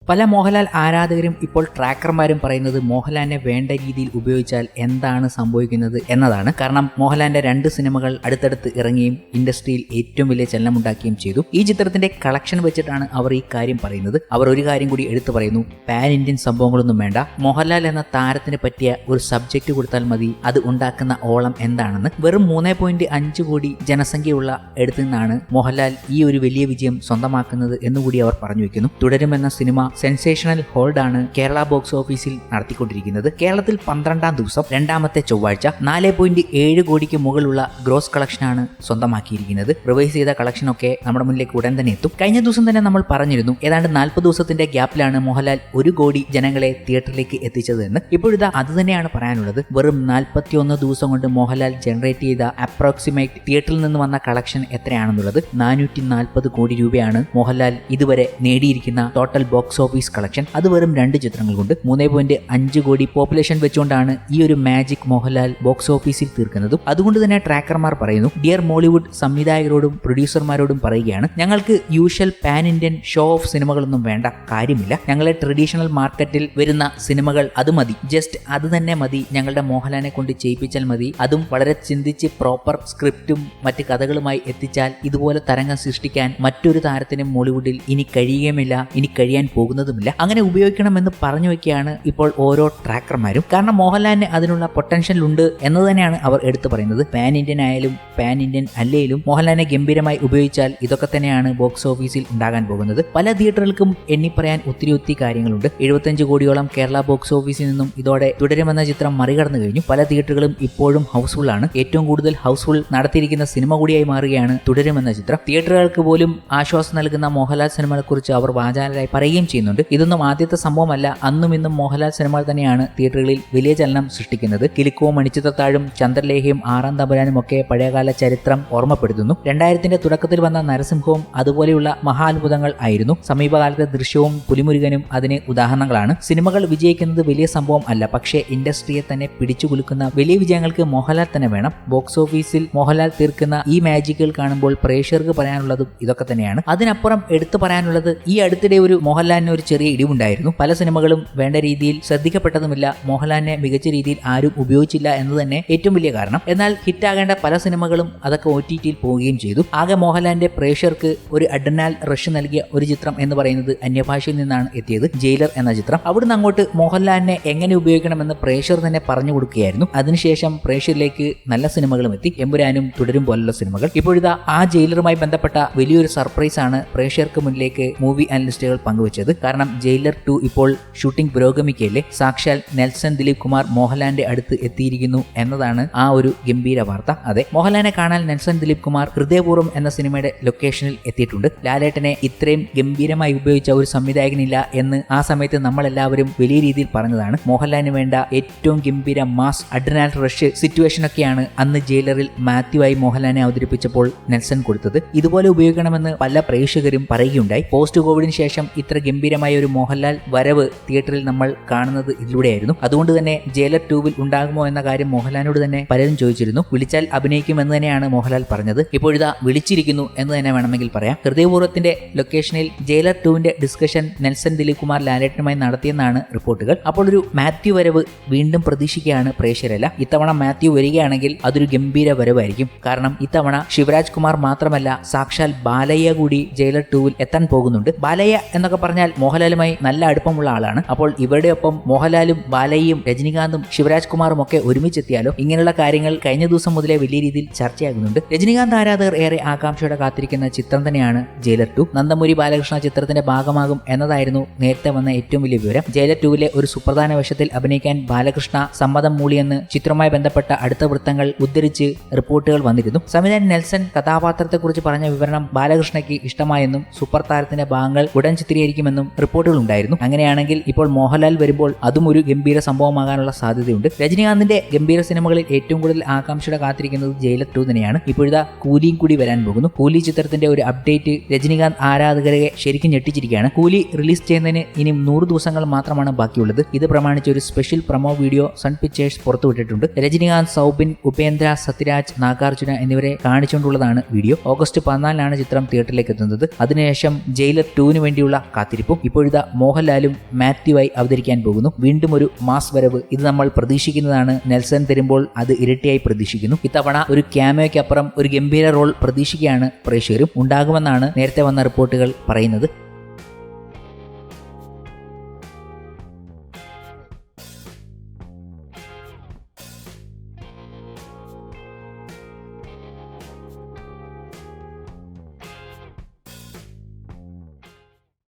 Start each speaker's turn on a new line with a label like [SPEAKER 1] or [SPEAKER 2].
[SPEAKER 1] പല മോഹൻലാൽ ആരാധകരും ഇപ്പോൾ ട്രാക്കർമാരും പറയുന്നത് മോഹൻലാലിനെ വേണ്ട രീതിയിൽ ഉപയോഗിച്ചാൽ എന്താണ് സംഭവിക്കുന്നത് എന്നതാണ്. കാരണം മോഹൻലാലിന്റെ 2 സിനിമകൾ അടുത്തടുത്ത് ഇറങ്ങുകയും ഇൻഡസ്ട്രിയിൽ ഏറ്റവും വലിയ ചലനമുണ്ടാക്കുകയും ചെയ്തു. ഈ ചിത്രത്തിന്റെ കളക്ഷൻ വെച്ചിട്ടാണ് അവർ ഈ കാര്യം പറയുന്നത്. അവർ ഒരു കാര്യം കൂടി എടുത്തു പറയുന്നു, പാൻ ഇന്ത്യൻ സംഭവങ്ങളൊന്നും വേണ്ട, മോഹൻലാൽ എന്ന താരത്തിന് പറ്റിയ ഒരു സബ്ജക്റ്റ് കൊടുത്താൽ മതി, അത് ഉണ്ടാക്കുന്ന ഓളം എന്താണെന്ന്. വെറും 3.5 കോടി ജനസംഖ്യയുള്ള എടുത്തു നിന്നാണ് മോഹൻലാൽ ഈ ഒരു വലിയ വിജയം സ്വന്തമാക്കുന്നത് എന്നുകൂടി അവർ പറഞ്ഞു വെക്കുന്നു. തുടരുമെന്ന സിനിമ സെൻസേഷണൽ ഹോൾഡ് ആണ് കേരള ബോക്സ് ഓഫീസിൽ നടത്തിക്കൊണ്ടിരിക്കുന്നത്. കേരളത്തിൽ 12ാം ദിവസം രണ്ടാമത്തെ ചൊവ്വാഴ്ച 4.7 കോടിക്ക് മുകളിലുള്ള ഗ്രോസ് കളക്ഷനാണ് സ്വന്തമാക്കിയിരിക്കുന്നത്. റിവൈസ് ചെയ്ത കളക്ഷനൊക്കെ നമ്മുടെ മുന്നിലേക്ക് ഉടൻ തന്നെ എത്തും. കഴിഞ്ഞ ദിവസം തന്നെ നമ്മൾ പറഞ്ഞിരുന്നു, ഏതാണ്ട് 40 ദിവസത്തിന്റെ ഗ്യാപ്പിലാണ് മോഹൻലാൽ 1 കോടി ജനങ്ങളെ തിയേറ്ററിലേക്ക് എത്തിച്ചത് എന്ന്. ഇപ്പോഴിതാ അത് തന്നെയാണ് പറയാനുള്ളത്. വെറും 41 ദിവസം കൊണ്ട് മോഹൻലാൽ ജനറേറ്റ് ചെയ്ത അപ്രോക്സിമേറ്റ് തിയേറ്ററിൽ നിന്ന് വന്ന കളക്ഷൻ എത്രയാണെന്നുള്ളത് 440 കോടി രൂപയാണ് മോഹൻലാൽ ഇതുവരെ നേടിയിരിക്കുന്ന ടോട്ടൽ ബോക്സ് ഓഫീസ് കളക്ഷൻ. അത് വെറും 2 ചിത്രങ്ങൾ കൊണ്ട് 3.5 കോടി പോപ്പുലേഷൻ വെച്ചുകൊണ്ടാണ് ഈ ഒരു മാജിക് മോഹൻലാൽ ബോക്സ് ഓഫീസിൽ തീർക്കുന്നതും. അതുകൊണ്ട് തന്നെ ട്രാക്കർമാർ പറയുന്നു, ഡിയർ മോളിവുഡ് സംവിധായകരോടും പ്രൊഡ്യൂസർമാരോടും പറയുകയാണ്, ഞങ്ങൾക്ക് usual pan Indian show off സിനിമകളൊന്നും വേണ്ട കാര്യമില്ല. ഞങ്ങളെ ട്രഡീഷണൽ മാർക്കറ്റിൽ വരുന്ന സിനിമകൾ അത് മതി, ജസ്റ്റ് അത് തന്നെ മതി, ഞങ്ങളുടെ മോഹൻലാലിനെ കൊണ്ട് ചെയ്യിപ്പിച്ചാൽ മതി. അതും വളരെ ചിന്തിച്ച് പ്രോപ്പർ സ്ക്രിപ്റ്റും മറ്റ് കഥകളുമായി എത്തിച്ചാൽ ഇതുപോലെ തരംഗം സൃഷ്ടിക്കാൻ മറ്റൊരു താരത്തിനും മോളിവുഡിൽ ഇനി കഴിയുകയുമില്ല, ഇനി കഴിയാൻ പോകുന്നതുമില്ല. അങ്ങനെ ഉപയോഗിക്കണമെന്ന് പറഞ്ഞു വയ്ക്കുകയാണ് ഇപ്പോൾ ഓരോ ട്രാക്കർമാരും. കാരണം മോഹൻലാലിന് അതിനുള്ള പൊട്ടൻഷ്യൽ ഉണ്ട് എന്ന് തന്നെയാണ് അവർ എടുത്തു പറയുന്നത്. പാൻ ഇന്ത്യൻ ആയാലും പാൻ ഇന്ത്യൻ അല്ലേലും മോഹൻലാലിനെ ഗംഭീരമായി ഉപയോഗിച്ചാൽ ഇതൊക്കെ തന്നെയാണ് ബോക്സ് ഓഫീസിൽ ഉണ്ടാകാൻ പോകുന്നത്. പല തിയേറ്ററുകൾക്കും എണ്ണി പറയാൻ ഒത്തിരി കാര്യങ്ങളുണ്ട്. 75 കോടിയോളം കേരള ബോക്സ് ഓഫീസിൽ നിന്നും ഇതോടെ തുടരുമെന്ന ചിത്രം മറികടന്നു കഴിഞ്ഞു. പല തിയേറ്ററുകളും ഇപ്പോഴും ഹൗസ്ഫുൾ ആണ്. ഏറ്റവും കൂടുതൽ ഹൗസ്ഫുൾ നടത്തിയിരിക്കുന്ന സിനിമ കൂടിയായി മാറുകയാണ് തുടരുമെന്ന ചിത്രം. തിയേറ്ററുകൾക്ക് പോലും ആശ്വാസം നൽകുന്ന മോഹൻലാൽ സിനിമകളെ കുറിച്ച് അവർ വാചാലരായി പറയുകയും ചെയ്യുന്നുണ്ട്. ഇതൊന്നും ആദ്യത്തെ സംഭവമല്ല. അന്നും ഇന്നും മോഹൻലാൽ സിനിമകൾ തന്നെയാണ് തിയേറ്ററുകളിൽ വലിയ ചലനം സൃഷ്ടിക്കുന്നത്. കിലുക്കവും മണിച്ചിത്രത്താഴും ചന്ദ്രലേഖയും 6-ാം തമ്പുരാനും ഒക്കെ പഴയകാല ചരിത്രം ഓർമ്മപ്പെടുത്തുന്നു. 2000ത്തിന്റെ തുടക്കത്തിൽ വന്ന നരസിംഹവും അതുപോലെയുള്ള മഹാത്ഭുതങ്ങൾ ആയിരുന്നു. സമീപകാലത്തെ ദൃശ്യവും പുലിമുരുകനും അതിന് ഉദാഹരണങ്ങളാണ്. സിനിമകൾ വിജയിക്കുന്നത് വലിയ സംഭവം അല്ല, പക്ഷേ ഇൻഡസ്ട്രിയെ തന്നെ പിടിച്ചുകുലുക്കുന്ന വലിയ വിജയങ്ങൾക്ക് മോഹൻലാൽ തന്നെ വേണം. ബോക്സ് ഓഫീസിൽ മോഹൻലാൽ തീർക്കുന്ന ഈ മാജിക്കുകൾ കാണുമ്പോൾ പ്രേക്ഷകർക്ക് പറയാനുള്ളതും ഇതൊക്കെ തന്നെയാണ്. അതിനപ്പുറം എടുത്തു പറയാനുള്ളത്, ഈ അടുത്തിടെ ഒരു മോഹൻലാലിന് ഒരു ചെറിയ ഇടിവുണ്ടായിരുന്നു. പല സിനിമകളും വേണ്ട രീതിയിൽ ശ്രദ്ധിക്കപ്പെട്ടതുമില്ല, മോഹൻലാലിനെ മികച്ച രീതിയിൽ ആരും ഉപയോഗിച്ചില്ല എന്ന് തന്നെ ഏറ്റവും വലിയ കാരണം. എന്നാൽ ഹിറ്റാകേണ്ട പല സിനിമകളും അതൊക്കെ OTTയിൽ പോവുകയും ചെയ്തു. ആകെ മോഹൻലാലിന്റെ പ്രേക്ഷകർക്ക് ഒരു അഡ്രിനാൽ റഷ് നൽകിയ ഒരു ചിത്രം എന്ന് പറയുന്നത് അന്യഭാഷയിൽ നിന്നാണ് എത്തിയത്, ജയിലർ എന്ന ചിത്രം. അവിടുന്ന് അങ്ങോട്ട് മോഹൻലാലിനെ എങ്ങനെ ഉപയോഗിക്കണമെന്ന് പ്രേക്ഷകർ തന്നെ പറഞ്ഞു കൊടുക്കുകയായിരുന്നു. അതിനുശേഷം പ്രേക്ഷകരിലേക്ക് നല്ല സിനിമകളും എത്തി, എമ്പുരാനും തുടരും പോലുള്ള സിനിമകൾ. ഇപ്പോഴിതാ ആ ജയിലറുമായി ബന്ധപ്പെട്ട വലിയൊരു സർപ്രൈസ് ആണ് പ്രേക്ഷകർക്ക് മുന്നിലേക്ക് മൂവി അനലിസ്റ്റുകൾ പങ്കുവച്ചത്. കാരണം ജയിലർ 2 ഇപ്പോൾ ഷൂട്ടിംഗ് പുരോഗമിക്കല്ലേ. സാക്ഷാൽ നെൽസൺ ദിലീപ് കുമാർ മോഹൻലാലിന്റെ അടുത്ത് എത്തിയിരിക്കുന്നു എന്നതാണ് ആ ഒരു ഗംഭീര വാർത്ത. അതെ, മോഹൻലാലിനെ കാണാൻ നെൽസൺ ദിലീപ് കുമാർ ഹൃദയപൂർവ്വം എന്ന സിനിമയുടെ ലൊക്കേഷനിൽ എത്തിയിട്ടുണ്ട്. ലാലേട്ടനെ ഇത്രയും ഗംഭീരമായി ഉപയോഗിച്ച ഒരു സംവിധായകനില്ല എന്ന് ആ സമയത്ത് നമ്മളെല്ലാവരും വലിയ രീതിയിൽ പറഞ്ഞതാണ്. മോഹൻലാലിന് വേണ്ട ഏറ്റവും ഗംഭീര മാസ് അഡ്രിനാൽ റഷ് സിറ്റുവേഷൻ ഒക്കെയാണ് അന്ന് ജയിലറിൽ മാത്യുവായി മോഹൻലാലിനെ അവതരിപ്പിച്ചപ്പോൾ നെൽസൺ കൊടുത്തത്. ഇതുപോലെ ഉപയോഗിക്കണമെന്ന് പല പ്രേക്ഷകരും പറയുകയുണ്ടായി. പോസ്റ്റ് കോവിഡിന് ശേഷം ഇത്ര ഗംഭീരമായ ഒരു മോഹൻലാൽ വരവ് തിയേറ്ററിൽ നമ്മൾ കാണുന്നത് ഇതിലൂടെയായിരുന്നു. അതുകൊണ്ട് തന്നെ ജയിലർ 2 ഉണ്ടാകുമോ എന്ന കാര്യം മോഹൻലാലിനോട് തന്നെ പലരും ചോദിച്ചിരുന്നു. വിളിച്ചാൽ അഭിനയിക്കുമെന്ന് തന്നെയാണ് മോഹൻലാൽ പറഞ്ഞത്. ഇപ്പോഴിതാ വിളിച്ചിരിക്കുന്നു എന്ന് തന്നെ വേണമെങ്കിൽ പറയാം. ഹൃദയപൂർവ്വത്തിന്റെ ലൊക്കേഷനിൽ ജയിലർ 2 ഡിസ്കഷൻ നെൽസൺ ദിലീപ് കുമാർ ലാലേട്ടനുമായി നടത്തിയെന്നാണ് റിപ്പോർട്ടുകൾ. അപ്പോൾ ഒരു മാത്യു വരവ് വീണ്ടും പ്രതീക്ഷിക്കുകയാണ് പ്രേക്ഷകരല്ല. ഇത്തവണ മാത്യു വരികയാണെങ്കിൽ അതൊരു ഗംഭീര വരവായിരിക്കും. കാരണം ഇത്തവണ ശിവരാജ് കുമാർ മാത്രമല്ല, സാക്ഷാൽ ബാലയ്യ കൂടി ജയിലർ 2 എത്താൻ പോകുന്നുണ്ട്. ബാലയ്യ എന്നൊക്കെ പറഞ്ഞാൽ മോഹൻലാലുമായി നല്ല അടുപ്പമുള്ള ആളാണ്. അപ്പോൾ ഇവരുടെ ഒപ്പം മോഹൻലാലും ബാലയ്യയും രജനികാന്തും ശിവരാജ് കുമാറും ഒക്കെ ഒരുമിച്ചെത്തിയാലോ? ഇങ്ങനെയുള്ള കാര്യങ്ങൾ കഴിഞ്ഞ ദിവസം മുതലേ വലിയ രീതിയിൽ ചർച്ചയാകുന്നുണ്ട്. രജനികാന്ത് ആരാധകർ ഏറെ ആകാംക്ഷയോടെ കാത്തിരിക്കുന്ന ചിത്രം തന്നെയാണ് ജയിലർ 2. നന്ദമുരി ബാലകൃഷ്ണ ചിത്രത്തിന്റെ ഭാഗമാകും എന്നതായിരുന്നു നേരത്തെ വന്ന ഏറ്റവും വലിയ വിവരം. ജയിലർ 2 ഒരു സുപ്രധാന വേഷത്തിൽ അഭിനയിക്കാൻ ബാലകൃഷ്ണ സമ്മതം മൂളിയെന്ന് ചിത്രവുമായി ബന്ധപ്പെട്ട അടുത്ത വൃത്തങ്ങൾ ഉദ്ധരിച്ച് റിപ്പോർട്ടുകൾ വന്നിരുന്നു. സംവിധായകൻ നെൽസൺ കഥാപാത്രത്തെക്കുറിച്ച് പറഞ്ഞ വിവരണം ബാലകൃഷ്ണയ്ക്ക് ഇഷ്ടമായെന്നും സൂപ്പർ താരത്തിന്റെ ഭാഗങ്ങൾ ഉടൻ ചിത്രീകരിക്കുമെന്നും റിപ്പോർട്ടുകൾ ഉണ്ടായിരുന്നു. അങ്ങനെയാണെങ്കിൽ ഇപ്പോൾ മോഹൻലാൽ വരുമ്പോൾ അതും ഒരു ഗംഭീര സംഭവമാകാനുള്ള സാധ്യതയുണ്ട്. രജനികാന്തിന്റെ ഗംഭീര സിനിമകളിൽ ഏറ്റവും കൂടുതൽ ആകാംക്ഷയോടെ കാത്തിരിക്കുന്നത് ജയിലർ 2 തന്നെയാണ്. ഇപ്പോഴിതാ കൂലിയും കൂടി വരാൻ പോകുന്നു. കൂലി ചിത്രത്തിന്റെ ഒരു അപ്ഡേറ്റ് രജനികാന്ത് ആരാധകരെ ശരിക്കും ഞെട്ടിച്ചിരിക്കുകയാണ്. കൂലി റിലീസ് ചെയ്യുന്നതിന് ഇനി 100 ദിവസങ്ങൾ മാത്രമാണ് ബാക്കിയുള്ളത്. ഇത് പ്രമാണിച്ച് ഒരു special promo video Sun Pictures പുറത്തുവിട്ടിട്ടുണ്ട്. രജനികാന്ത്, സൗബിൻ, ഉപേന്ദ്ര, സത്യരാജ്, നാഗാർജുന എന്നിവരെ കാണിച്ചുകൊണ്ടുള്ളതാണ് വീഡിയോ. ഓഗസ്റ്റ് 14 ചിത്രം തിയേറ്ററിലേക്ക് എത്തുന്നത്. അതിനുശേഷം ജയിലർ 2 വേണ്ടിയുള്ള കാത്തിരിപ്പും. ഇപ്പോഴിതാ മോഹൻലാലും മാത്യുവായി അവതരിക്കാൻ പോകുന്നു. വീണ്ടും ഒരു മാസ് വരവ്, ഇത് നമ്മൾ പ്രതീക്ഷിക്കുന്നതാണ്. നെൽസൺ തരുമ്പോൾ അത് ഇരട്ടിയായി പ്രതീക്ഷിക്കുന്നു. ഇത്തവണ ഒരു ക്യാമിയോയ്ക്കപ്പുറം ഒരു ഗംഭീര റോൾ പ്രതീക്ഷിക്കുകയാണ് പ്രേക്ഷകരും. ഉണ്ടാകുമെന്നാണ് നേരത്തെ വന്ന റിപ്പോർട്ടുകൾ പറയുന്നത്.